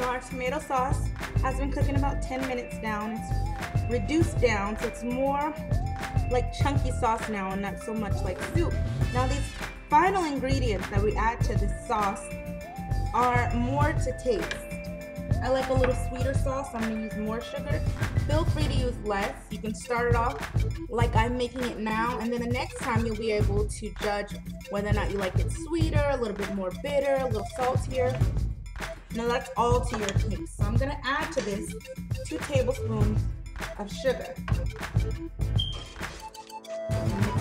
So our tomato sauce has been cooking about 10 minutes down. It's reduced down, so it's more like chunky sauce now and not so much like soup. Now these final ingredients that we add to this sauce are more to taste. I like a little sweeter sauce, so I'm gonna use more sugar. Feel free to use less. You can start it off like I'm making it now, and then the next time you'll be able to judge whether or not you like it sweeter, a little bit more bitter, a little saltier. Now that's all to your taste. So I'm gonna add to this 2 tablespoons of sugar. Mix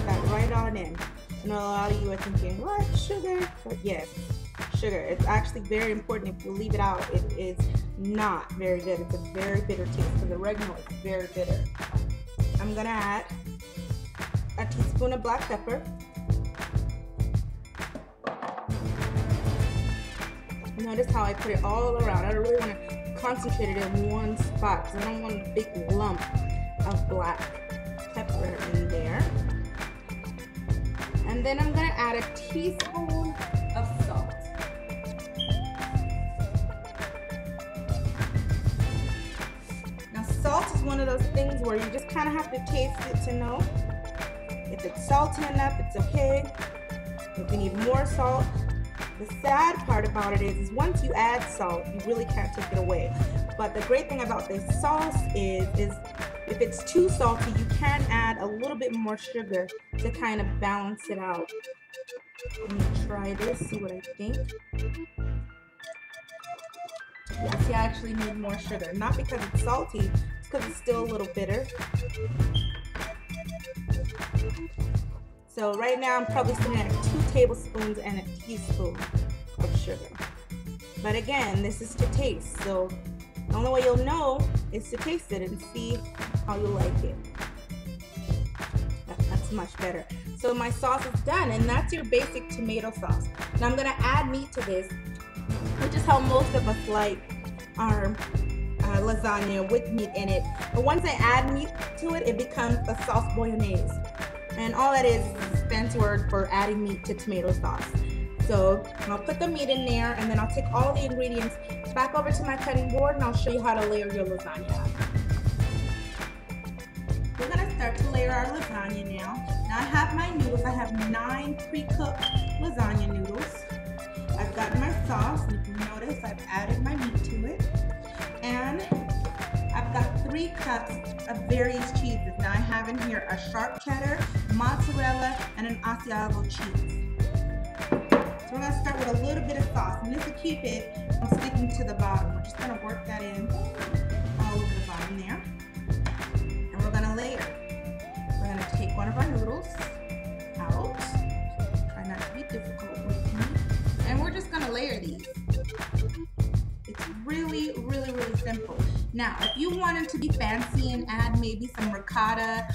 that right on in. I know a lot of you are thinking, what, sugar? But yes, sugar. It's actually very important. If you leave it out, it is not very good. It's a very bitter taste because the oregano is very bitter. I'm gonna add a teaspoon of black pepper. Notice how I put it all around. I don't really want to concentrate it in one spot because I don't want a big lump of black pepper in there. And then I'm gonna add a teaspoon of salt. Now salt is one of those things where you just kind of have to taste it to know. If it's salty enough, it's okay. If you need more salt. The sad part about it is once you add salt, you really can't take it away. But the great thing about this sauce is if it's too salty, you can add a little bit more sugar to kind of balance it out. Let me try this, see what I think. Yeah, see, I actually need more sugar. Not because it's salty, it's because it's still a little bitter. So right now I'm probably sitting at 2 tablespoons and a teaspoon of sugar. But again, this is to taste. So the only way you'll know is to taste it and see how you like it. That's much better. So my sauce is done, and that's your basic tomato sauce. Now I'm gonna add meat to this, which is how most of us like our lasagna with meat in it. But once I add meat to it, it becomes a sauce bolognese. And all that is a fancy word for adding meat to tomato sauce. So I'll put the meat in there, and then I'll take all the ingredients back over to my cutting board, and I'll show you how to layer your lasagna. We're gonna start to layer our lasagna now. Now I have my noodles. I have 9 pre-cooked lasagna noodles. I've got my sauce, and if you notice, I've added my meat to it. And I've got 3 cups of various cheeses. Now I have in here a sharp cheddar, mozzarella, and an Asiago cheese. So we're gonna start with a little bit of sauce, and this will keep it from sticking to the bottom. We're just gonna work that in all over the bottom there. And we're gonna layer. We're gonna take one of our noodles out. Try not to be difficult with me. And we're just gonna layer these. It's really, really, really simple. Now, if you wanted to be fancy and add maybe some ricotta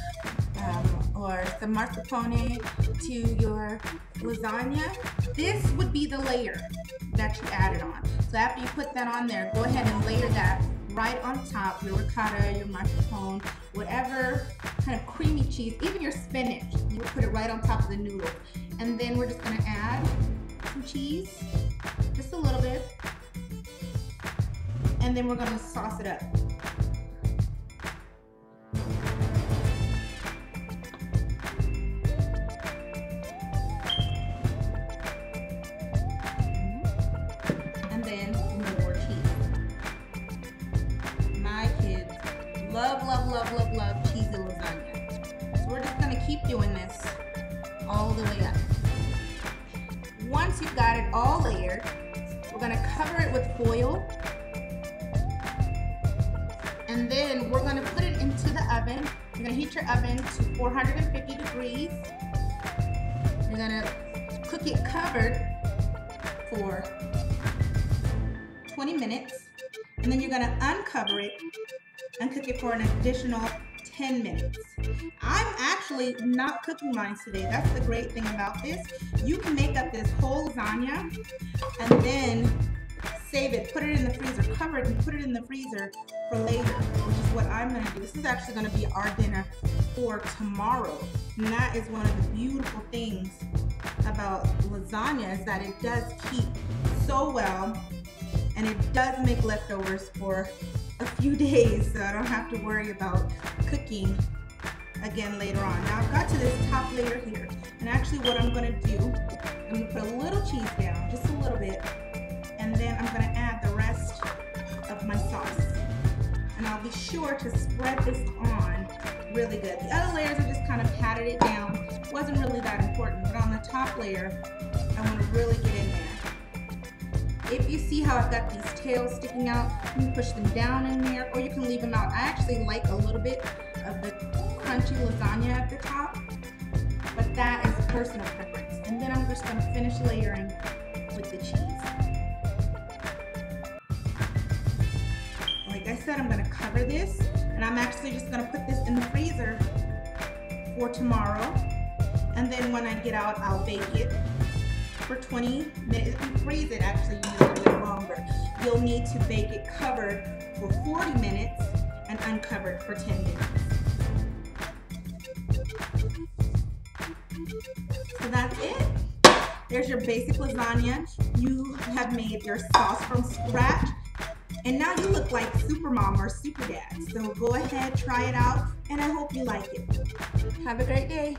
or some mascarpone to your lasagna, this would be the layer that you added on. So after you put that on there, go ahead and layer that right on top, your ricotta, your mascarpone, whatever kind of creamy cheese, even your spinach, you would put it right on top of the noodle. And then we're just gonna add some cheese, just a little bit. And then we're gonna sauce it up. And then more cheese. My kids love, love, love, love, love cheesy lasagna. So we're just gonna keep doing this all the way up. Once you've got it all layered, we're gonna cover it with foil. And then we're gonna put it into the oven. You're gonna heat your oven to 450 degrees. You're gonna cook it covered for 20 minutes. And then you're gonna uncover it and cook it for an additional 10 minutes. I'm actually not cooking mine today. That's the great thing about this. You can make up this whole lasagna and then save it, put it in the freezer, cover it and put it in the freezer for later, which is what I'm gonna do. This is actually gonna be our dinner for tomorrow. And that is one of the beautiful things about lasagna is that it does keep so well and it does make leftovers for a few days, so I don't have to worry about cooking again later on. Now I've got to this top layer here, and actually what I'm gonna do, I'm gonna put a little cheese down, just a little bit, and then I'm gonna add the rest of my sauce. And I'll be sure to spread this on really good. The other layers I just kind of patted it down. It wasn't really that important, but on the top layer, I want to really get in there. If you see how I've got these tails sticking out, you can push them down in there, or you can leave them out. I actually like a little bit of the crunchy lasagna at the top, but that is personal preference. And then I'm just going to finish layering with the cheese. Like I said, I'm going to cover this, and I'm actually just going to put this in the freezer for tomorrow, and then when I get out, I'll bake it for 20 minutes. If you freeze it, actually, you need a little bit longer. You'll need to bake it covered for 40 minutes and uncovered for 10 minutes. So that's it. There's your basic lasagna. You have made your sauce from scratch, and now you look like super mom or super dad. So go ahead, try it out, and I hope you like it. Have a great day.